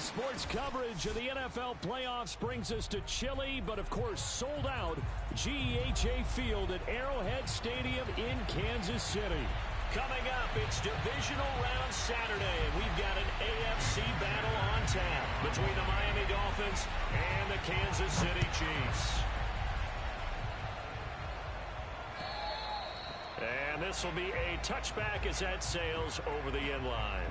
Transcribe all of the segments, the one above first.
Sports coverage of the NFL playoffs brings us to chilly, but of course sold out, GEHA Field at Arrowhead Stadium in Kansas City. Coming up, it's Divisional Round Saturday, and we've got an AFC battle on tap between the Miami Dolphins and the Kansas City Chiefs. And this will be a touchback as that sails over the end line.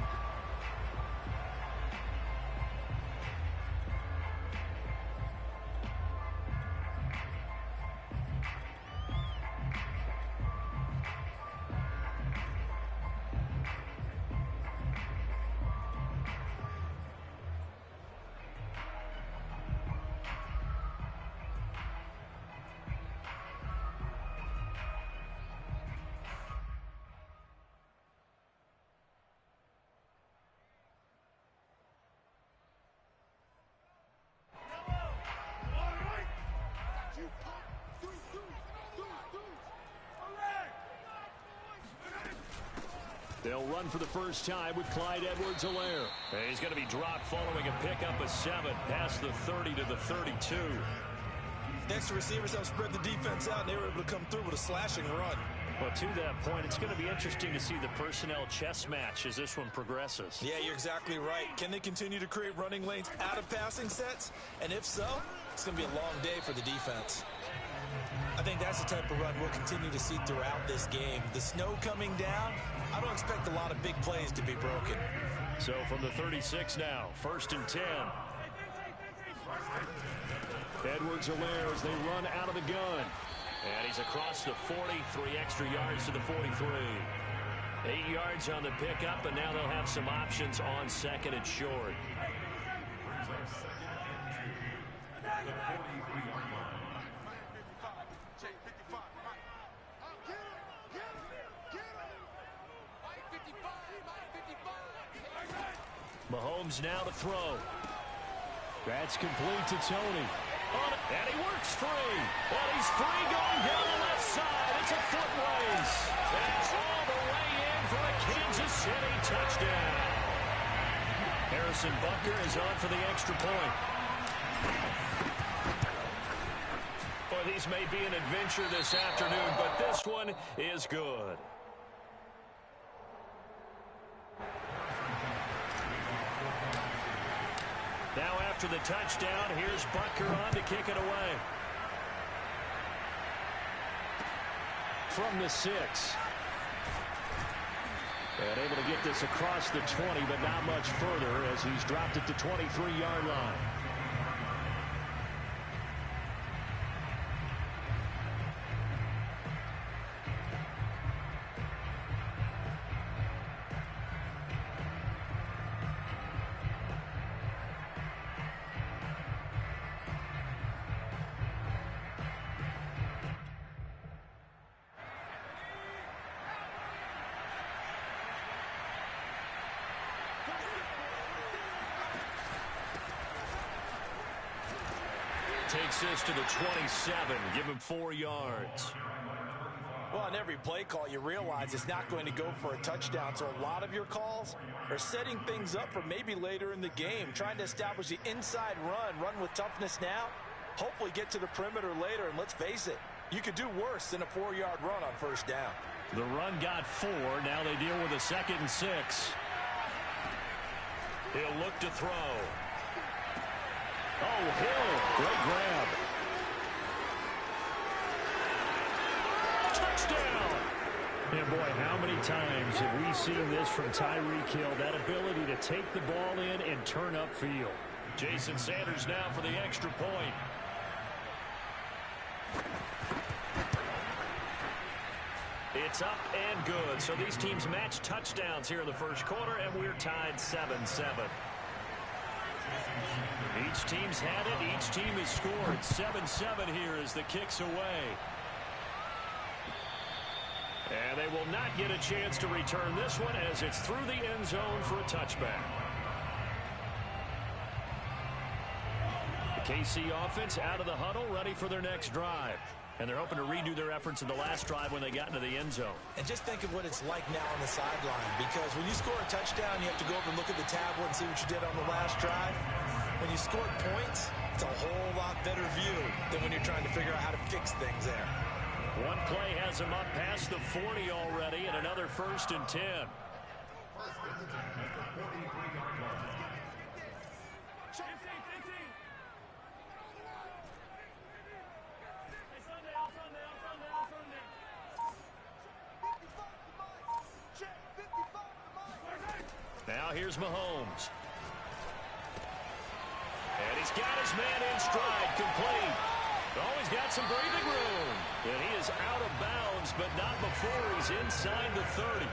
They'll run for the first time with Clyde Edwards-Helaire. He's going to be dropped following a pickup of 7 past the 30 to the 32. Extra receivers help spread the defense out, and they were able to come through with a slashing run. Well, to that point, it's going to be interesting to see the personnel chess match as this one progresses. Yeah, you're exactly right. Can they continue to create running lanes out of passing sets? And if so, it's going to be a long day for the defense. I think that's the type of run we'll continue to see throughout this game. The snow coming down, I don't expect a lot of big plays to be broken. So from the 36 now, 1st and 10. Edwards-Helaire as they run out of the gun. And he's across the 40, 3 extra yards to the 43. 8 yards on the pickup, and now they'll have some options on 2nd and short. Mahomes now to throw. That's complete to Tony. And he works free. And he's free going down the left side. It's a foot race. That's all the way in for a Kansas City touchdown. Harrison Butker is on for the extra point. Well, these may be an adventure this afternoon, but this one is good. Now after the touchdown, here's Butker on to kick it away. From the 6. And able to get this across the 20, but not much further as he's dropped it to 23-yard line. Takes this to the 27, give him 4 yards. Well, on every play call, you realize it's not going to go for a touchdown, so a lot of your calls are setting things up for maybe later in the game, trying to establish the inside run with toughness now, hopefully get to the perimeter later, and let's face it, you could do worse than a 4-yard run on 1st down. The run got 4, now they deal with a 2nd and 6. He'll look to throw. Oh, Hill, great grab. Touchdown! And boy, how many times have we seen this from Tyreek Hill, that ability to take the ball in and turn upfield. Jason Sanders now for the extra point. It's up and good. So these teams match touchdowns here in the first quarter, and we're tied 7-7. Each team's had it. Each team has scored. 7-7 here as the kick's away. And they will not get a chance to return this one as it's through the end zone for a touchback. The KC offense out of the huddle, ready for their next drive. And they're hoping to redo their efforts in the last drive when they got into the end zone. And just think of what it's like now on the sideline, because when you score a touchdown, you have to go over and look at the tablet and see what you did on the last drive. When you scored points, it's a whole lot better view than when you're trying to figure out how to fix things there. One play has him up past the 40 already, and another 1st and 10. Now here's Mahomes. And he's got his man in stride, complete. Oh, he's got some breathing room. And he is out of bounds, but not before he's inside the 30.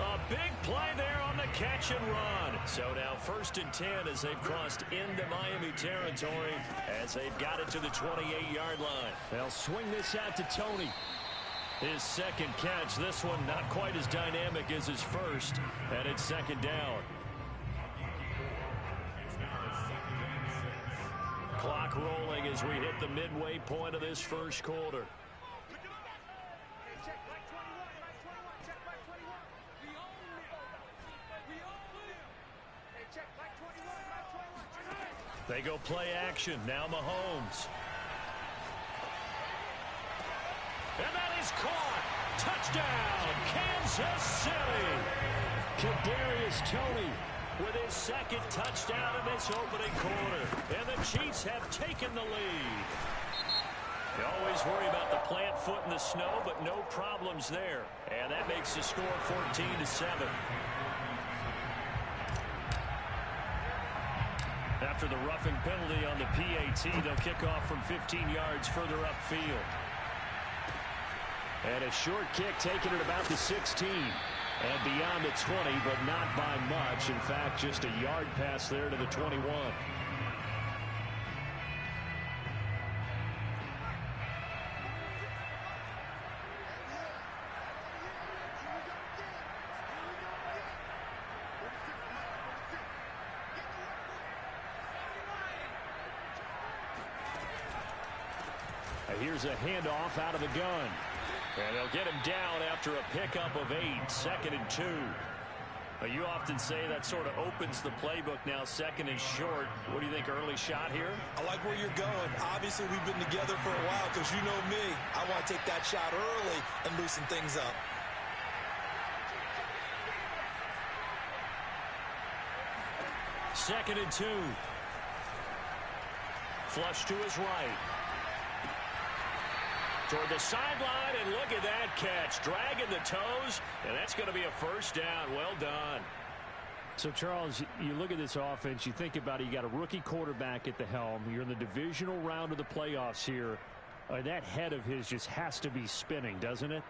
A big play there on the catch and run. So now 1st and 10 as they've crossed into Miami territory as they've got it to the 28-yard line. They'll swing this out to Tony. His second catch, this one not quite as dynamic as his first, and it's 2nd down. Clock rolling as we hit the midway point of this first quarter. They go play action. Now Mahomes. And that is caught. Touchdown, Kansas City. Kadarius Toney with his second touchdown in this opening quarter. And the Chiefs have taken the lead. You always worry about the plant foot in the snow, but no problems there. And that makes the score 14-7. After the roughing penalty on the PAT, they'll kick off from 15 yards further upfield. And a short kick taken at about the 16. And beyond the 20, but not by much. In fact, just a yard pass there to the 21. Here's a handoff out of the gun. And they'll get him down after a pickup of 8, 2nd and 2. You often say that sort of opens the playbook now, 2nd and short. What do you think, early shot here? I like where you're going. Obviously, we've been together for a while because you know me. I want to take that shot early and loosen things up. Second and 2. Flush to his right. Toward the sideline, and look at that catch. Dragging the toes, and that's going to be a 1st down. Well done. So, Charles, you look at this offense, you think about it, you got a rookie quarterback at the helm. You're in the divisional round of the playoffs here. That head of his just has to be spinning, doesn't it?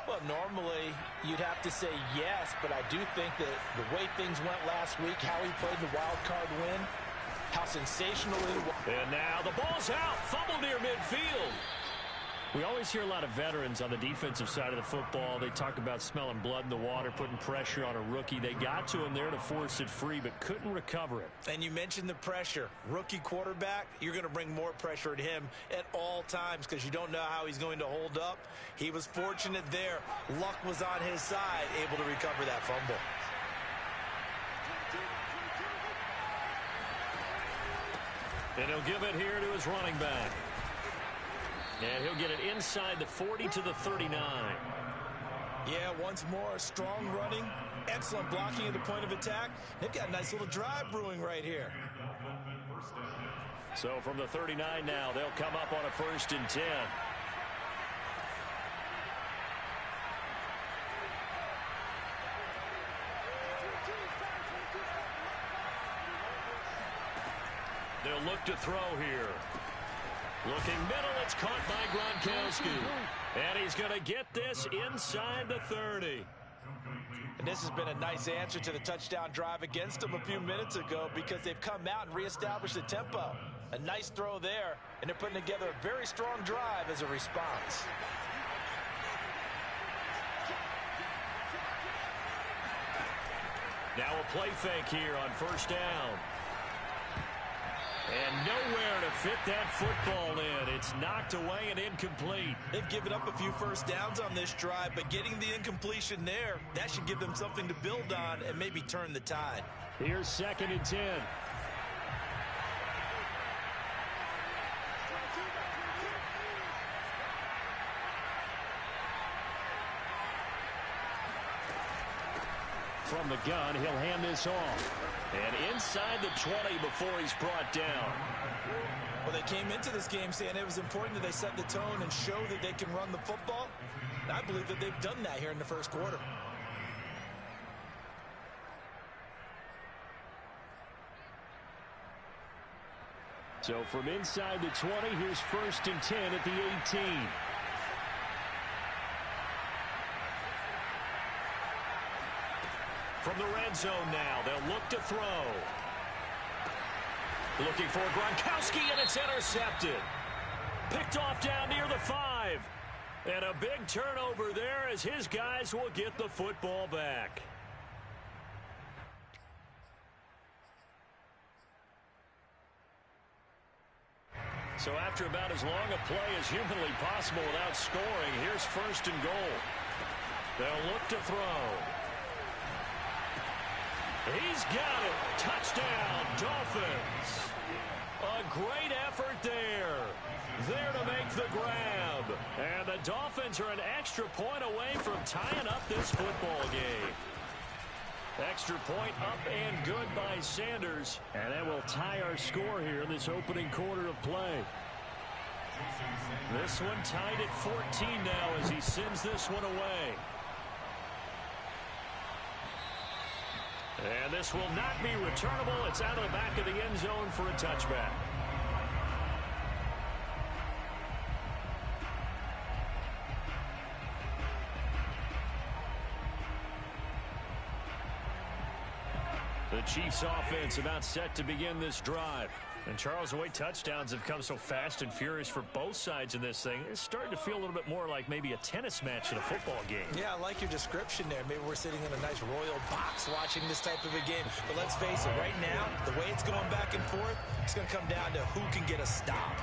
Well, normally you'd have to say yes, but I do think that the way things went last week, how he played the wild card win, how sensational he was. And now the ball's out. Fumble near midfield. We always hear a lot of veterans on the defensive side of the football. They talk about smelling blood in the water, putting pressure on a rookie. They got to him there to force it free, but couldn't recover it. And you mentioned the pressure. Rookie quarterback, you're going to bring more pressure at him at all times because you don't know how he's going to hold up. He was fortunate there. Luck was on his side, able to recover that fumble. And he'll give it here to his running back. And he'll get it inside the 40 to the 39. Yeah, once more, strong running, excellent blocking at the point of attack. They've got a nice little drive brewing right here. So from the 39 now, they'll come up on a 1st and 10. They'll look to throw here. Looking middle, it's caught by Gronkowski. And he's going to get this inside the 30. And this has been a nice answer to the touchdown drive against them a few minutes ago because they've come out and reestablished the tempo. A nice throw there, and they're putting together a very strong drive as a response. Now a play fake here on 1st down. And nowhere to fit that football in. It's knocked away and incomplete. They've given up a few first downs on this drive, but getting the incompletion there, that should give them something to build on and maybe turn the tide. Here's 2nd and 10. From the gun, he'll hand this off. And inside the 20 before he's brought down. Well, they came into this game saying it was important that they set the tone and show that they can run the football. And I believe that they've done that here in the first quarter. So from inside the 20, here's 1st and 10 at the 18. From the red zone now, they'll look to throw. Looking for Gronkowski, and it's intercepted. Picked off down near the 5. And a big turnover there as his guys will get the football back. So after about as long a play as humanly possible without scoring, here's 1st and goal. They'll look to throw. He's got it. Touchdown, Dolphins. A great effort there. There to make the grab. And the Dolphins are an extra point away from tying up this football game. Extra point up and good by Sanders. And that will tie our score here in this opening quarter of play. This one tied at 14 now as he sends this one away. And this will not be returnable. It's out of the back of the end zone for a touchback. The Chiefs offense about set to begin this drive. And Charles, the way touchdowns have come so fast and furious for both sides in this thing, it's starting to feel a little bit more like maybe a tennis match in a football game. Yeah, I like your description there. Maybe we're sitting in a nice royal box watching this type of a game. But let's face it, right now, the way it's going back and forth, it's going to come down to who can get a stop.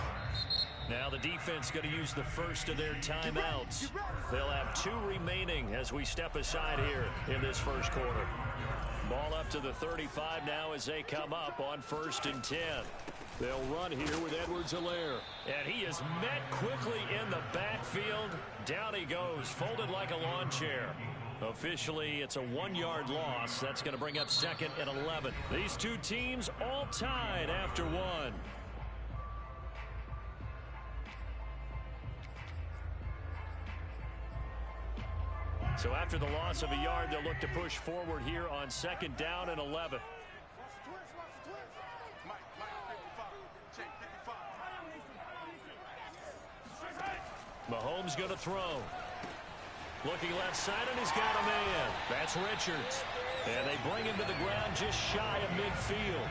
Now the defense going to use the first of their timeouts. They'll have 2 remaining as we step aside here in this first quarter. Ball up to the 35 now as they come up on 1st and 10. They'll run here with Edwards-Helaire. And he is met quickly in the backfield. Down he goes, folded like a lawn chair. Officially, it's a 1-yard loss. That's going to bring up 2nd and 11. These two teams all tied after 1. So after the loss of a yard, they'll look to push forward here on 2nd down and 11. Mahomes going to throw. Looking left side, and he's got a man. That's Richards. And they bring him to the ground just shy of midfield.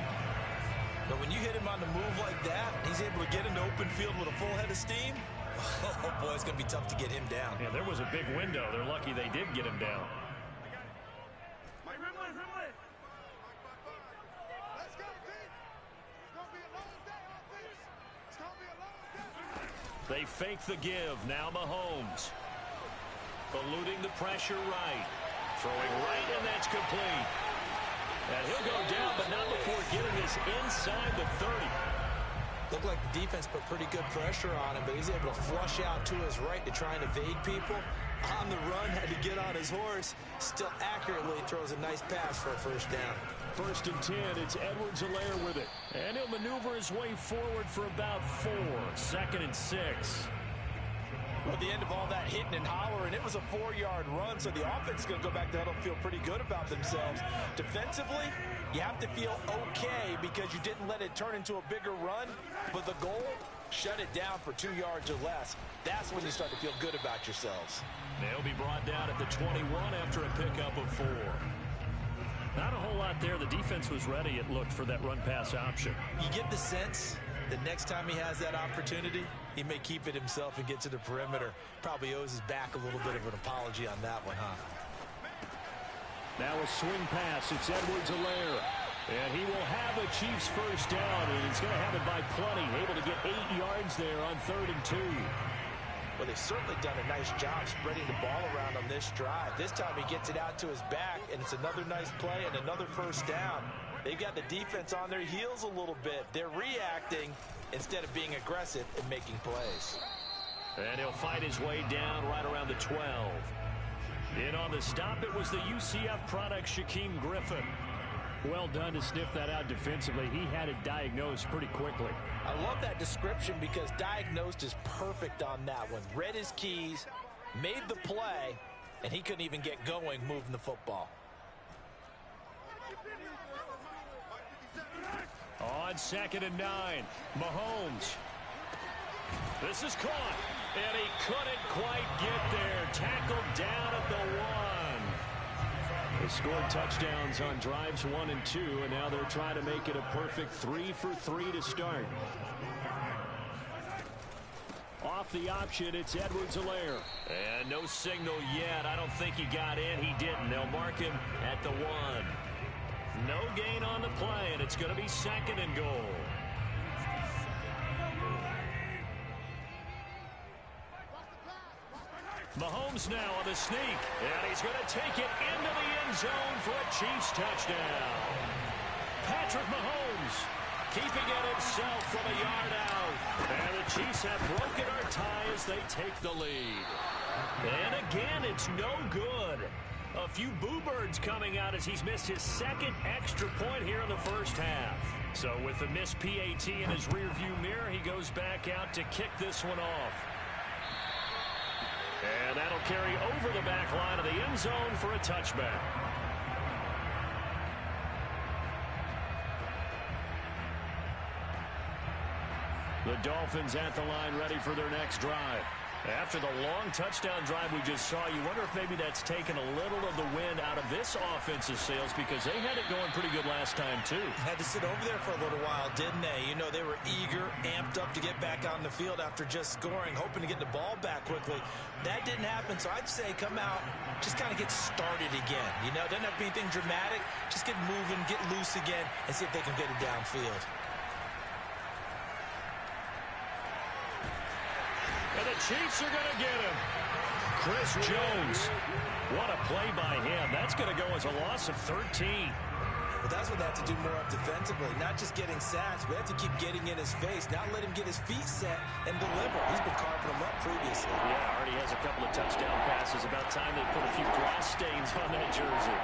But when you hit him on the move like that, he's able to get into open field with a full head of steam. Oh, boy, it's going to be tough to get him down. Yeah, there was a big window. They're lucky they did get him down. They fake the give. Now Mahomes. Eluding the pressure right. Throwing right, and that's complete. And he'll go down, but not before getting this inside the 30. Looked like the defense put pretty good pressure on him, but he's able to flush out to his right to try and evade people. On the run, had to get on his horse. Still accurately throws a nice pass for a 1st down. 1st and 10, it's Edwards-Helaire with it. And he'll maneuver his way forward for about 4. 2nd and 6. Well, at the end of all that hitting and hollering, it was a 4-yard run, so the offense is going to go back to huddle and feel pretty good about themselves. Defensively, you have to feel okay because you didn't let it turn into a bigger run, but the goal, shut it down for 2 yards or less. That's when you start to feel good about yourselves. They'll be brought down at the 21 after a pickup of 4. Not a whole lot there. The defense was ready, it looked, for that run-pass option. You get the sense that next time he has that opportunity, he may keep it himself and get to the perimeter. Probably owes his back a little bit of an apology on that one, huh? Now a swing pass. It's Edwards-Helaire. And he will have it Chiefs first down, and he's going to have it by plenty. Able to get 8 yards there on 3rd and 2. Well, they've certainly done a nice job spreading the ball around on this drive. This time he gets it out to his back, and it's another nice play and another first down. They've got the defense on their heels a little bit. They're reacting instead of being aggressive and making plays. And he'll fight his way down right around the 12. In on the stop, it was the UCF product, Shaquem Griffin. Well done to sniff that out defensively. He had it diagnosed pretty quickly. I love that description because diagnosed is perfect on that one. Read his keys, made the play, and he couldn't even get going moving the football. On 2nd and 9, Mahomes. This is caught, and he couldn't quite get there. Tackled down at the 1. They scored touchdowns on drives 1 and 2, and now they're trying to make it a perfect 3 for 3 to start. Off the option, it's Edwards-Helaire. And no signal yet. I don't think he got in. He didn't. They'll mark him at the 1. No gain on the play, and it's going to be 2nd and goal. Mahomes now on the sneak, and he's going to take it into the end zone for a Chiefs touchdown. Patrick Mahomes keeping it himself from a yard out. And the Chiefs have broken our tie as they take the lead. And again, it's no good. A few boo birds coming out as he's missed his 2nd extra point here in the first half. So with the missed PAT in his rearview mirror, he goes back out to kick this one off. And that'll carry over the back line of the end zone for a touchback. The Dolphins at the line ready for their next drive. After the long touchdown drive we just saw, you wonder if maybe that's taken a little of the wind out of this offensive sails because they had it going pretty good last time too. Had to sit over there for a little while, didn't they? You know, they were eager, amped up to get back out on the field after just scoring, hoping to get the ball back quickly. That didn't happen, so I'd say come out, just kind of get started again. You know, doesn't have to be anything dramatic. Just get moving, get loose again, and see if they can get it downfield. And the Chiefs are going to get him. Chris Jones. What a play by him. That's going to go as a loss of 13. But that's what they have to do more of defensively. Not just getting sacks. We have to keep getting in his face. Not let him get his feet set and deliver. He's been carving them up previously. Yeah, already has a couple of touchdown passes. About time they put a few grass stains on that jersey.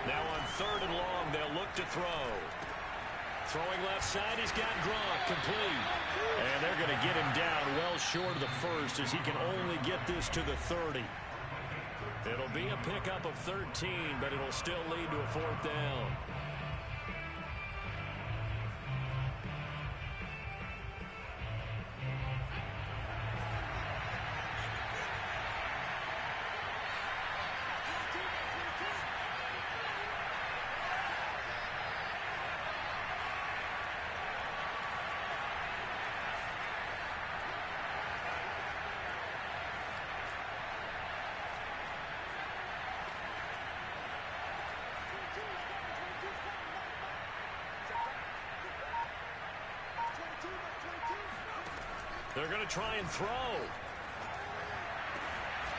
Now on 3rd and long, they'll look to throw. Throwing left side, he's got Gronk complete. And they're going to get him down well short of the first as he can only get this to the 30. It'll be a pickup of 13, but it'll still lead to a 4th down. They're going to try and throw.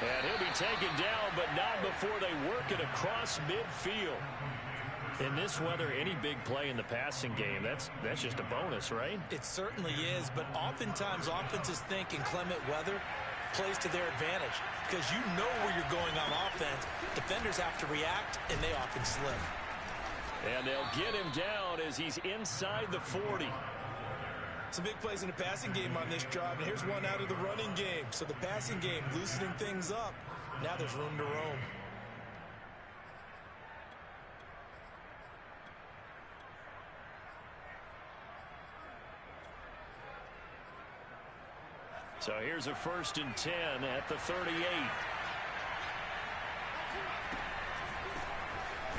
And he'll be taken down, but not before they work it across midfield. In this weather, any big play in the passing game, that's just a bonus, right? It certainly is, but oftentimes offenses think in clement weather plays to their advantage because you know where you're going on offense. Defenders have to react, and they often slip. And they'll get him down as he's inside the 40. Some big plays in the passing game on this drive, and here's one out of the running game. So the passing game loosening things up. Now there's room to roam. So here's a 1st and 10 at the 38.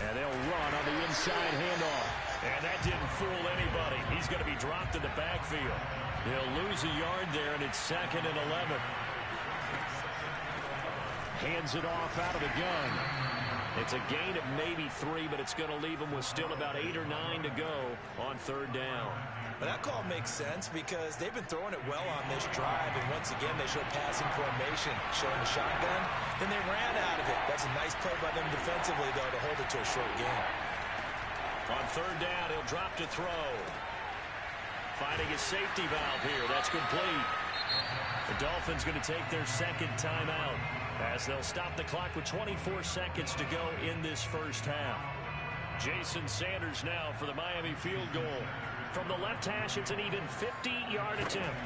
And they'll run on the inside handoff. And that didn't fool anybody. He's going to be dropped in the backfield. He'll lose a yard there, and it's 2nd and 11. Hands it off out of the gun. It's a gain of maybe 3, but it's going to leave them with still about 8 or 9 to go on 3rd down. But that call makes sense because they've been throwing it well on this drive, and once again they showed passing formation, showing the shotgun. Then they ran out of it. That's a nice play by them defensively, though, to hold it to a short game. On 3rd down, he'll drop to throw. Finding his safety valve here. That's complete. The Dolphins going to take their 2nd timeout as they'll stop the clock with 24 seconds to go in this first half. Jason Sanders now for the Miami field goal. From the left hash, it's an even 50-yard attempt.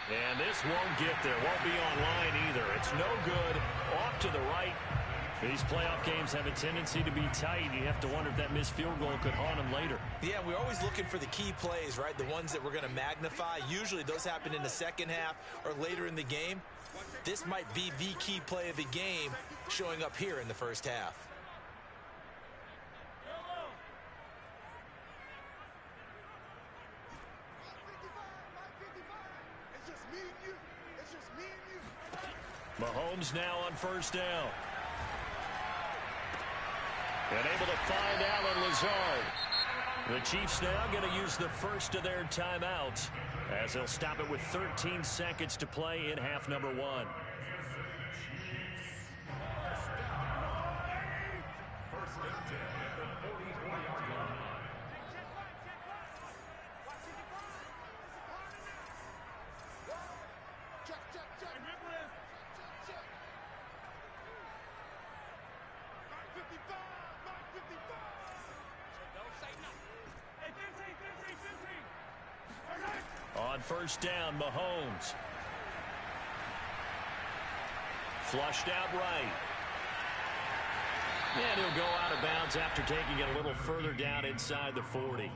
And this won't get there. Won't be online either. It's no good. Off to the right. These playoff games have a tendency to be tight. You have to wonder if that missed field goal could haunt them later. Yeah, we're always looking for the key plays, right? The ones that we're going to magnify. Usually those happen in the second half or later in the game. This might be the key play of the game showing up here in the first half. Mahomes now on 1st down. And able to find Allen Lazard. The Chiefs now going to use the first of their timeouts as they'll stop it with 13 seconds to play in half number 1. On 1st down, Mahomes. Flushed out right. And he'll go out of bounds after taking it a little further down inside the 40.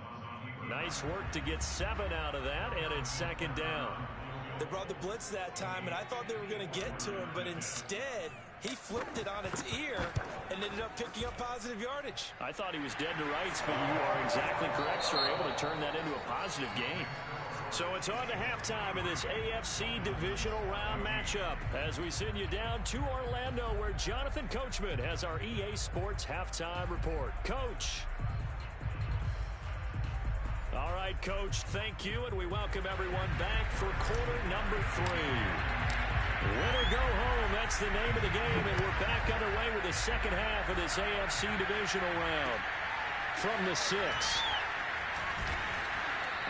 Nice work to get 7 out of that, and it's 2nd down. They brought the blitz that time, and I thought they were going to get to him, but instead he flipped it on its ear and ended up picking up positive yardage. I thought he was dead to rights, but you are exactly correct, sir. Able to turn that into a positive gain. So it's on to halftime in this AFC divisional round matchup as we send you down to Orlando where Jonathan Coachman has our EA Sports halftime report. Coach. All right, Coach, thank you, and we welcome everyone back for quarter number 3. Win or go home, that's the name of the game, and we're back underway with the second half of this AFC divisional round. From the 6.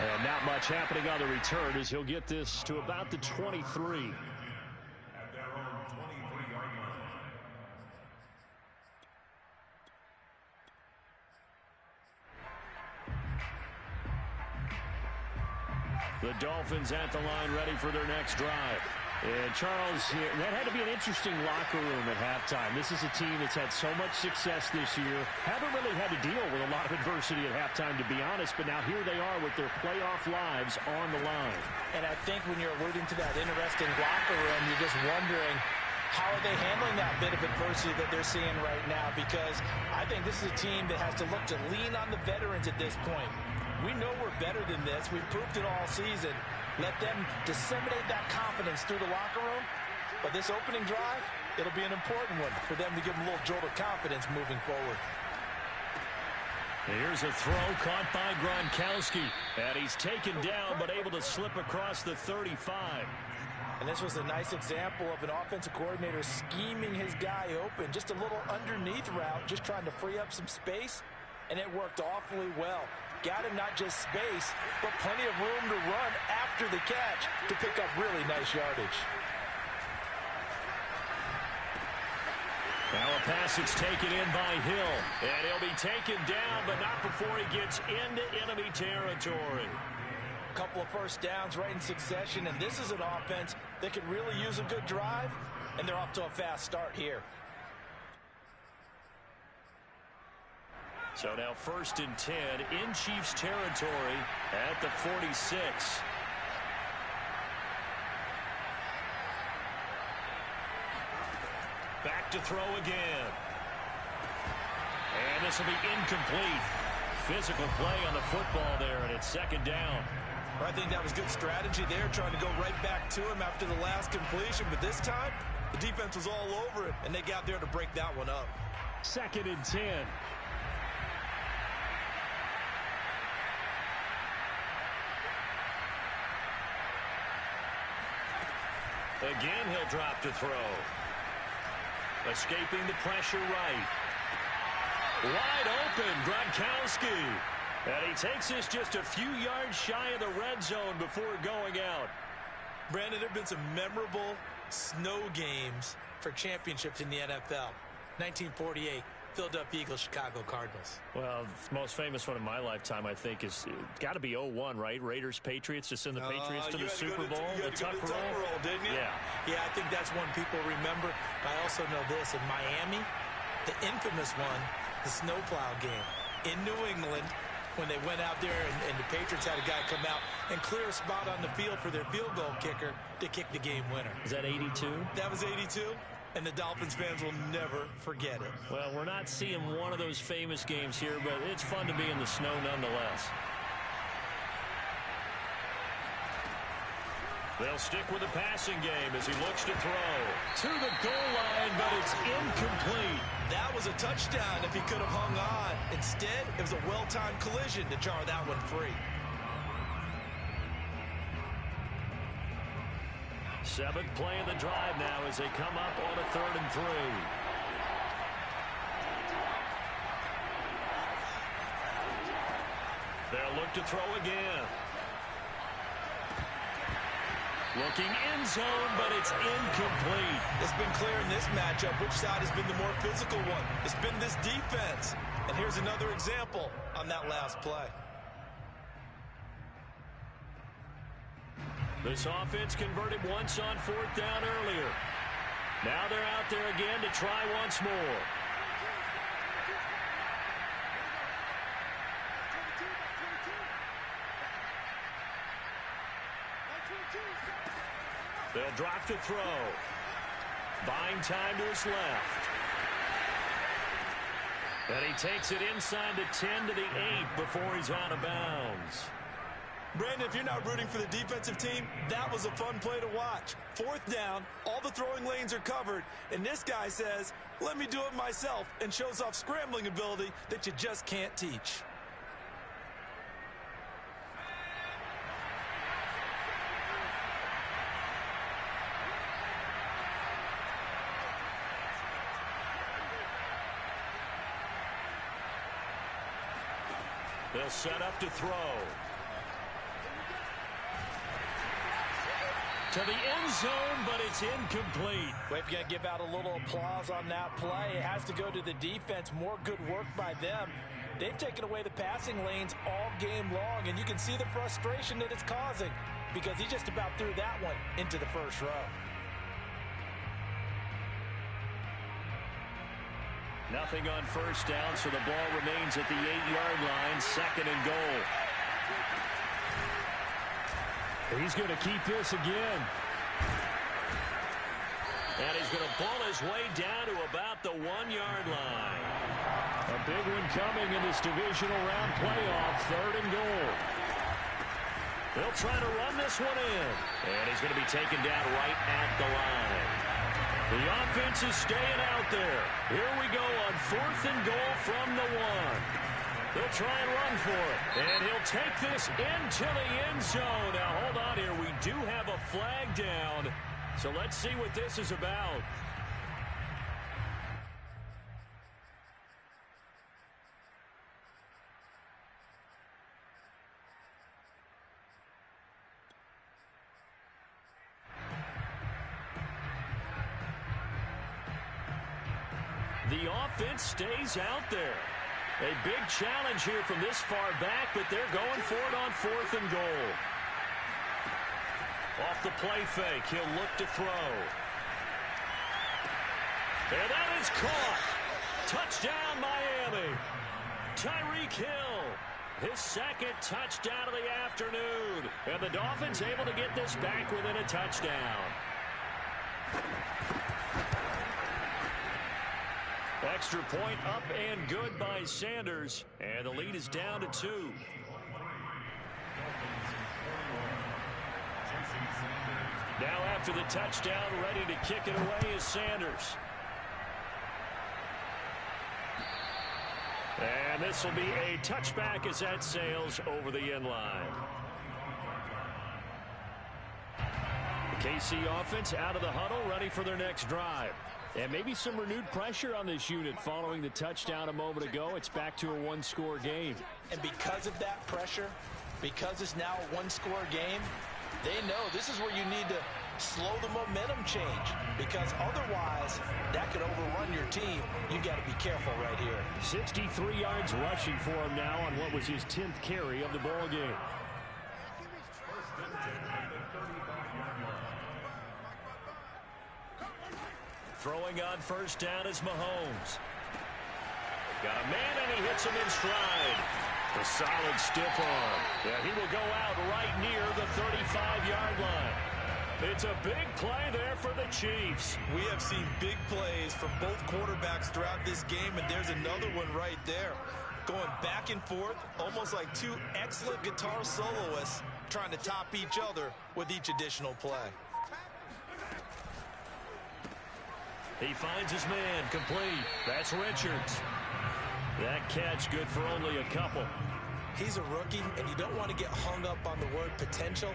And not much happening on the return as he'll get this to about the 23. At their own 23-yard line. The Dolphins at the line ready for their next drive. And Charles, that had to be an interesting locker room at halftime. This is a team that's had so much success this year. Haven't really had to deal with a lot of adversity at halftime, to be honest. But now here they are with their playoff lives on the line. And I think when you're alluding to that interesting locker room, you're just wondering, how are they handling that bit of adversity that they're seeing right now? Because I think this is a team that has to look to lean on the veterans at this point. We know we're better than this. We've proved it all season. Let them disseminate that confidence through the locker room. But this opening drive, it'll be an important one for them to give them a little jolt of confidence moving forward. Here's a throw caught by Gronkowski. And he's taken down but able to slip across the 35. And this was a nice example of an offensive coordinator scheming his guy open. Just a little underneath route, just trying to free up some space. And it worked awfully well. Got him not just space, but plenty of room to run after the catch to pick up really nice yardage. Now a pass that's taken in by Hill. And he'll be taken down, but not before he gets into enemy territory. A couple of first downs right in succession, and this is an offense that could really use a good drive, and they're off to a fast start here. So now 1st and 10 in Chiefs territory at the 46. Back to throw again. And this will be incomplete. Physical play on the football there, and it's 2nd down. I think that was good strategy there, trying to go right back to him after the last completion. But this time, The defense was all over it, and they got there to break that one up. 2nd and 10. Again, he'll drop to throw. Escaping the pressure right. Wide open, Gronkowski. And he takes this just a few yards shy of the red zone before going out. Brandon, there have been some memorable snow games for championships in the NFL. 1948, Philadelphia Eagles, Chicago Cardinals. Well, the most famous one in my lifetime, I think, is got to be 01, right? Raiders, Patriots, to send the Patriots to the Super Bowl. The Tuck roll, didn't you? Yeah, I think that's one people remember. I also know this. In Miami, the infamous one, the snowplow game. In New England, when they went out there and the Patriots had a guy come out and clear a spot on the field for their field goal kicker to kick the game winner. Is that 82? That was 82. And the Dolphins fans will never forget it. Well, we're not seeing one of those famous games here, but it's fun to be in the snow nonetheless. They'll stick with the passing game as he looks to throw. To the goal line, but it's incomplete. That was a touchdown if he could have hung on. Instead, it was a well-timed collision to jar that one free. 7th play of the drive now as they come up on a 3rd and 3. They'll look to throw again. Looking end zone, but it's incomplete. It's been clear in this matchup which side has been the more physical one. It's been this defense. And here's another example on that last play. This offense converted once on 4th down earlier. Now they're out there again to try once more. They'll drop to throw. Buying time to his left. And he takes it inside the 10 to the 8 before he's out of bounds. Brandon, if you're not rooting for the defensive team, that was a fun play to watch. 4th down, all the throwing lanes are covered, and this guy says, let me do it myself, and shows off scrambling ability that you just can't teach. They'll set up to throw. To the end zone, but it's incomplete. Well, if you got to give out a little applause on that play, it has to go to the defense. More good work by them. They've taken away the passing lanes all game long, and you can see the frustration that it's causing because he just about threw that one into the first row. Nothing on 1st down, so the ball remains at the 8-yard line, 2nd and goal. He's going to keep this again. And he's going to pull his way down to about the 1-yard line. A big one coming in this divisional round playoff, 3rd and goal. They'll try to run this one in. And he's going to be taken down right at the line. The offense is staying out there. Here we go on 4th and goal from the 1. They'll try and run for it. And he'll take this into the end zone. Now, hold on here. We do have a flag down. So let's see what this is about. The offense stays out there. A big challenge here from this far back, but they're going for it on 4th and goal. Off the play fake, he'll look to throw. And that is caught. Touchdown, Miami. Tyreek Hill, his 2nd touchdown of the afternoon. And the Dolphins able to get this back within a touchdown. Extra point up and good by Sanders. And the lead is down to 2. Now after the touchdown, ready to kick it away is Sanders. And this will be a touchback as that sails over the end line. The KC offense out of the huddle, ready for their next drive. And maybe some renewed pressure on this unit following the touchdown a moment ago. It's back to a one-score game. And because of that pressure, because it's now a one-score game, they know this is where you need to slow the momentum change, because otherwise that could overrun your team. You've got to be careful right here. 63 yards rushing for him now on what was his 10th carry of the ball game. Throwing on first down is Mahomes. Got a man, and he hits him in stride. A solid stiff arm. Yeah, he will go out right near the 35-yard line. It's a big play there for the Chiefs. We have seen big plays from both quarterbacks throughout this game, and there's another one right there. Going back and forth, almost like two excellent guitar soloists trying to top each other with each additional play. He finds his man, complete. That's Richards. That catch good for only a couple. He's a rookie, and you don't want to get hung up on the word potential.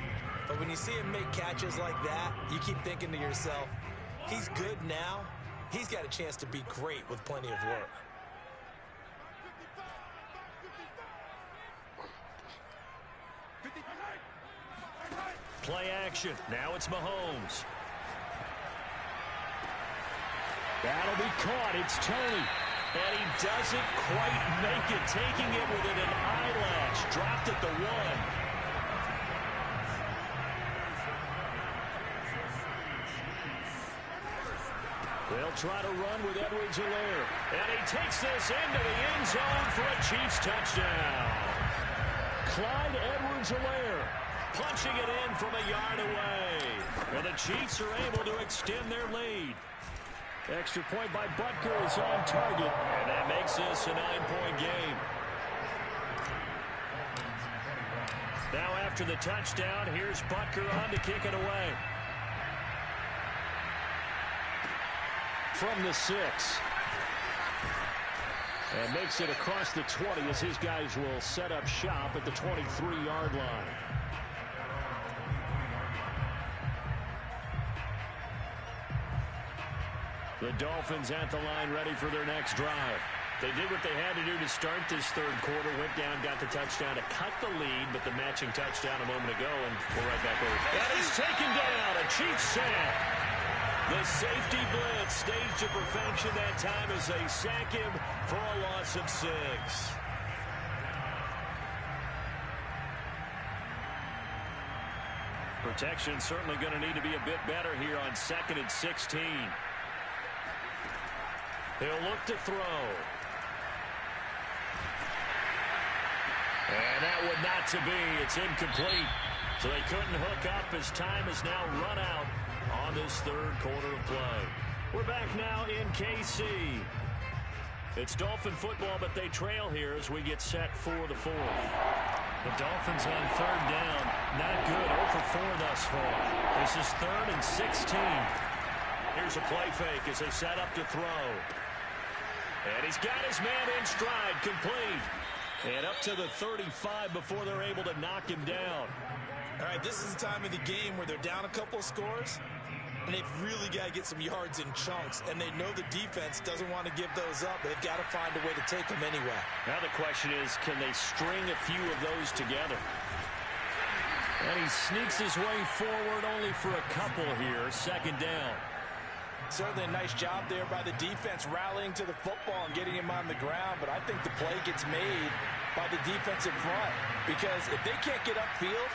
But when you see him make catches like that, you keep thinking to yourself, he's good now. He's got a chance to be great with plenty of work. Play action. Now it's Mahomes. That'll be caught. It's Tony. And he doesn't quite make it, taking it within an eyelash. Dropped at the 1. They'll try to run with Edwards-Helaire. And he takes this into the end zone for a Chiefs touchdown. Clyde Edwards-Helaire punching it in from a yard away. And the Chiefs are able to extend their lead. Extra point by Butker is on target, and that makes this a 9-point game. Now after the touchdown, here's Butker on to kick it away. From the 6. And makes it across the 20 as his guys will set up shop at the 23-yard line. The Dolphins at the line, ready for their next drive. They did what they had to do to start this third quarter. Went down, got the touchdown to cut the lead, but the matching touchdown a moment ago, and we're right back over. That is taken down. A Chiefs sack. The safety blitz staged to perfection that time as they sack him for a loss of 6. Protection certainly going to need to be a bit better here on 2nd and 16. He'll look to throw. And that would not to be. It's incomplete. So they couldn't hook up as time has now run out on this third quarter of play. We're back now in KC. It's Dolphin football, but they trail here as we get set for the 4th. The Dolphins on third down. Not good. 0 for 4 thus far. This is 3rd and 16. Here's a play fake as they set up to throw. And he's got his man in stride, complete. And up to the 35 before they're able to knock him down. All right, this is the time of the game where they're down a couple of scores, and they've really got to get some yards in chunks, and they know the defense doesn't want to give those up. They've got to find a way to take them anyway. Now the question is, can they string a few of those together? And he sneaks his way forward only for a couple here, 2nd down. Certainly a nice job there by the defense rallying to the football and getting him on the ground, but I think the play gets made by the defensive front, because if they can't get upfield,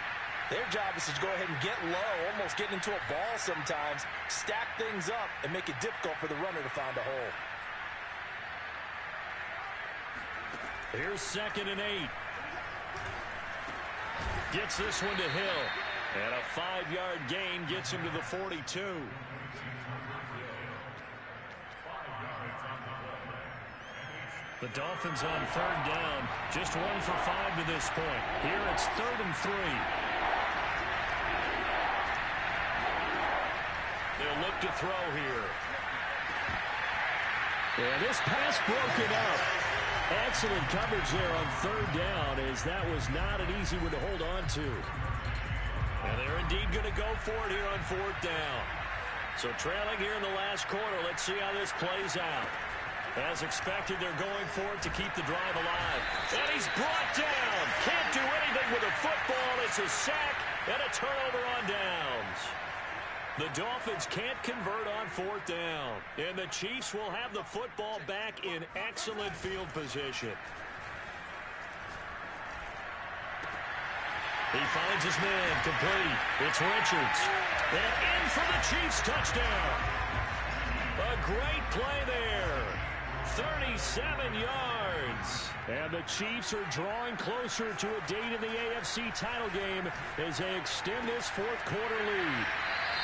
their job is to go ahead and get low, almost get into a ball sometimes, stack things up, and make it difficult for the runner to find a hole. Here's 2nd and 8. Gets this one to Hill. And a 5-yard gain gets him to the 42. The Dolphins on third down, just 1 for 5 to this point. Here it's 3rd and 3. back to throw here. And this pass broken up. Excellent coverage there on third down, as that was not an easy one to hold on to. And they're indeed going to go for it here on fourth down. So trailing here in the last quarter, let's see how this plays out. As expected, they're going for it to keep the drive alive. And he's brought down. Can't do anything with a football. It's a sack and a turnover on downs. The Dolphins can't convert on fourth down. And the Chiefs will have the football back in excellent field position. He finds his man complete. It's Richards. And in for the Chiefs touchdown. A great play there. 37 yards. And the Chiefs are drawing closer to a date in the AFC title game as they extend this fourth quarter lead.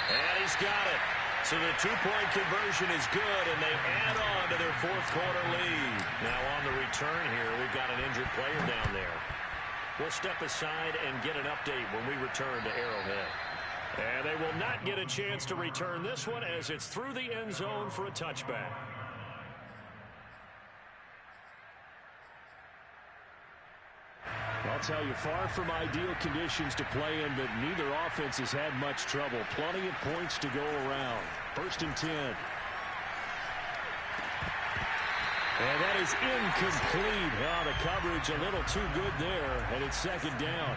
And he's got it. So the two-point conversion is good, and they add on to their fourth quarter lead. Now on the return here, we've got an injured player down there. We'll step aside and get an update when we return to Arrowhead. And they will not get a chance to return this one as it's through the end zone for a touchback. I'll tell you, far from ideal conditions to play in, but neither offense has had much trouble. Plenty of points to go around. First and 10. And that is incomplete. Oh, the coverage a little too good there, and it's second down.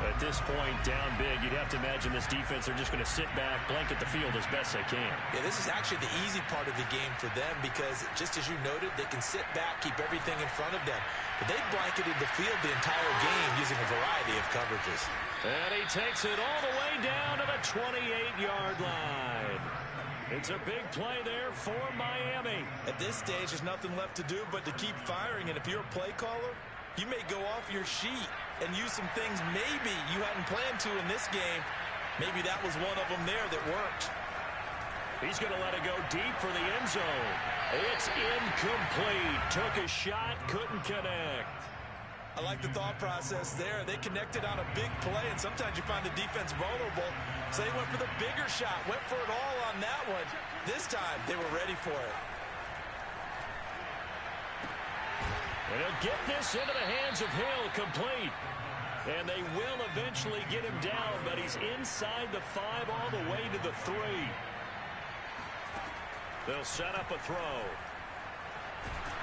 At this point, down big, you'd have to imagine this defense, they're just going to sit back, blanket the field as best they can. Yeah, this is actually the easy part of the game for them because, just as you noted, they can sit back, keep everything in front of them. But they've blanketed the field the entire game using a variety of coverages. And he takes it all the way down to the 28-yard line. It's a big play there for Miami. At this stage, there's nothing left to do but to keep firing. And if you're a play caller, you may go off your sheet and use some things maybe you hadn't planned to in this game. Maybe that was one of them there that worked. He's going to let it go deep for the end zone. It's incomplete. Took a shot, couldn't connect. I like the thought process there. They connected on a big play, and sometimes you find the defense vulnerable. So they went for the bigger shot, went for it all on that one. This time, they were ready for it. And he'll get this into the hands of Hill, complete. And they will eventually get him down, but he's inside the 5 all the way to the 3. They'll set up a throw.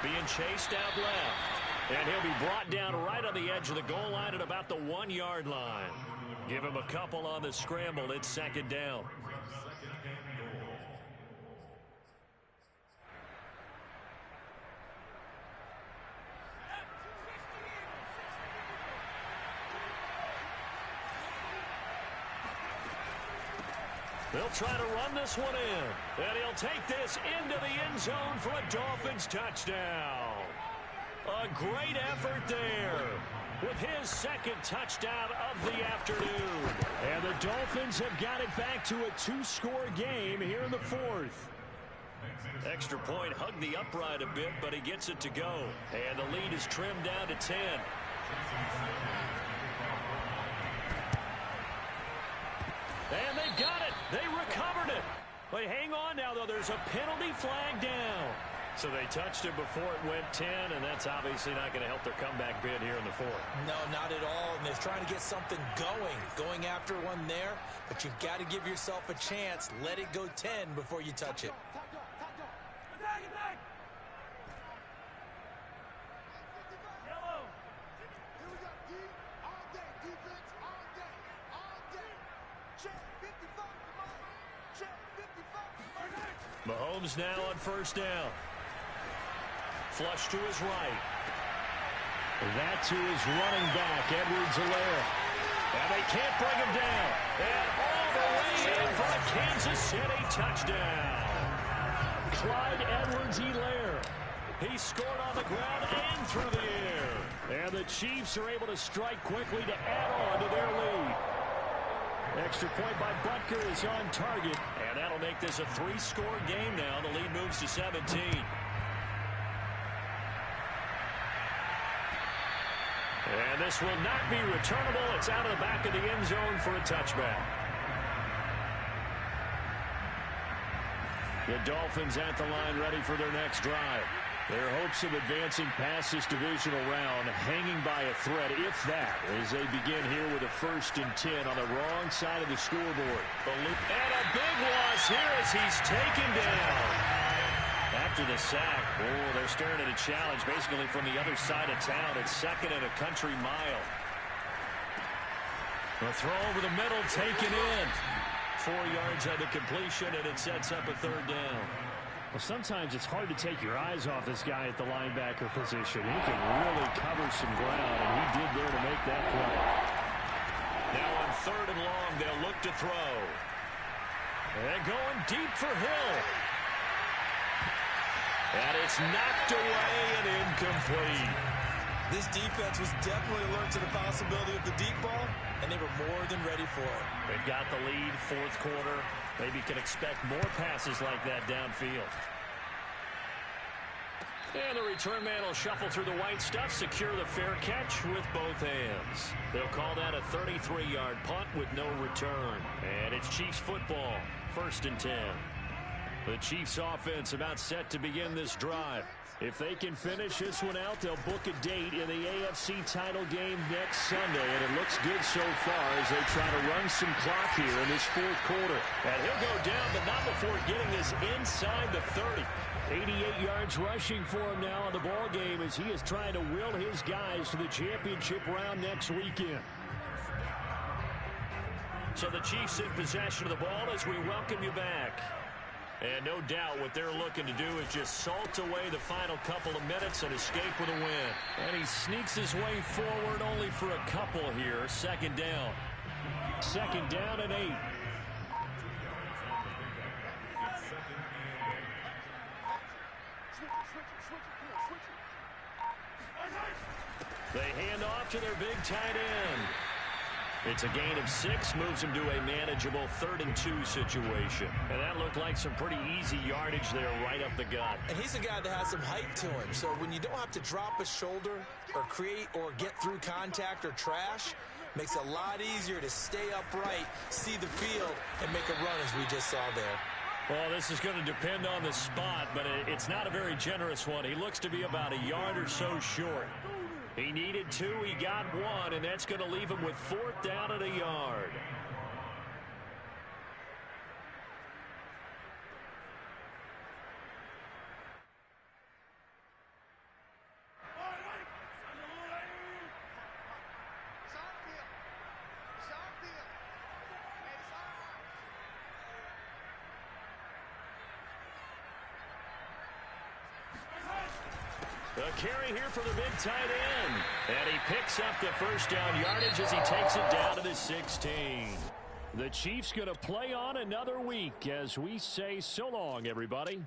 Being chased out left. And he'll be brought down right on the edge of the goal line at about the 1-yard line. Give him a couple on the scramble. It's second down. They'll try to run this one in. And he'll take this into the end zone for a Dolphins touchdown. A great effort there with his second touchdown of the afternoon. And the Dolphins have got it back to a 2-score game here in the fourth. Extra point hugged the upright a bit, but he gets it to go. And the lead is trimmed down to 10. And they've got it. They recovered it. But hang on now, though. There's a penalty flag down. So they touched it before it went 10, and that's obviously not going to help their comeback bid here in the fourth. No, not at all. And they're trying to get something going after one there. But you've got to give yourself a chance. Let it go 10 before you touch it. Mahomes now on first down. Flush to his right. That to his running back, Edwards-Helaire. And they can't bring him down. And all the way in for a Kansas City touchdown. Clyde Edwards-Helaire. He scored on the ground and through the air. And the Chiefs are able to strike quickly to add on to their lead. Extra point by Butker is on target. And that'll make this a 3-score game now. The lead moves to 17. And this will not be returnable. It's out of the back of the end zone for a touchback. The Dolphins at the line ready for their next drive. Their hopes of advancing past this divisional round hanging by a thread, if that, as they begin here with a 1st and 10 on the wrong side of the scoreboard. And a big loss here as he's taken down. After the sack, they're staring at a challenge basically from the other side of town. It's 2nd and a country mile. The throw over the middle taken in. 4 yards on the completion, and it sets up a 3rd down. Well, sometimes it's hard to take your eyes off this guy at the linebacker position. He can really cover some ground, and he did there to make that play. Now on 3rd and long, they'll look to throw. And going deep for Hill. And it's knocked away and incomplete. This defense was definitely alert to the possibility of the deep ball, and they were more than ready for it. They've got the lead, 4th quarter. Maybe can expect more passes like that downfield. And the return man will shuffle through the white stuff, secure the fair catch with both hands. They'll call that a 33-yard punt with no return. And it's Chiefs football, 1st and 10. The Chiefs offense about set to begin this drive. If they can finish this one out, they'll book a date in the AFC title game next Sunday. And it looks good so far as they try to run some clock here in this 4th quarter. And he'll go down, but not before getting this inside the 30. 88 yards rushing for him now in the ball game as he is trying to will his guys to the championship round next weekend. So the Chiefs in possession of the ball as we welcome you back. And no doubt what they're looking to do is just salt away the final couple of minutes and escape with a win. And he sneaks his way forward only for a couple here. 2nd down. 2nd down and 8. They hand off to their big tight end. It's a gain of 6, moves him to a manageable 3rd and 2 situation. And that looked like some pretty easy yardage there right up the gut. And he's a guy that has some height to him. So when you don't have to drop a shoulder or create or get through contact or trash, makes it a lot easier to stay upright, see the field, and make a run as we just saw there. Well, this is going to depend on the spot, but it's not a very generous one. He looks to be about a yard or so short. He needed 2, he got 1, and that's going to leave him with 4th down and a yard. A carry here for the big tight end. And he picks up the 1st down yardage as he takes it down to the 16. The Chiefs going to play on another week as we say so long, everybody.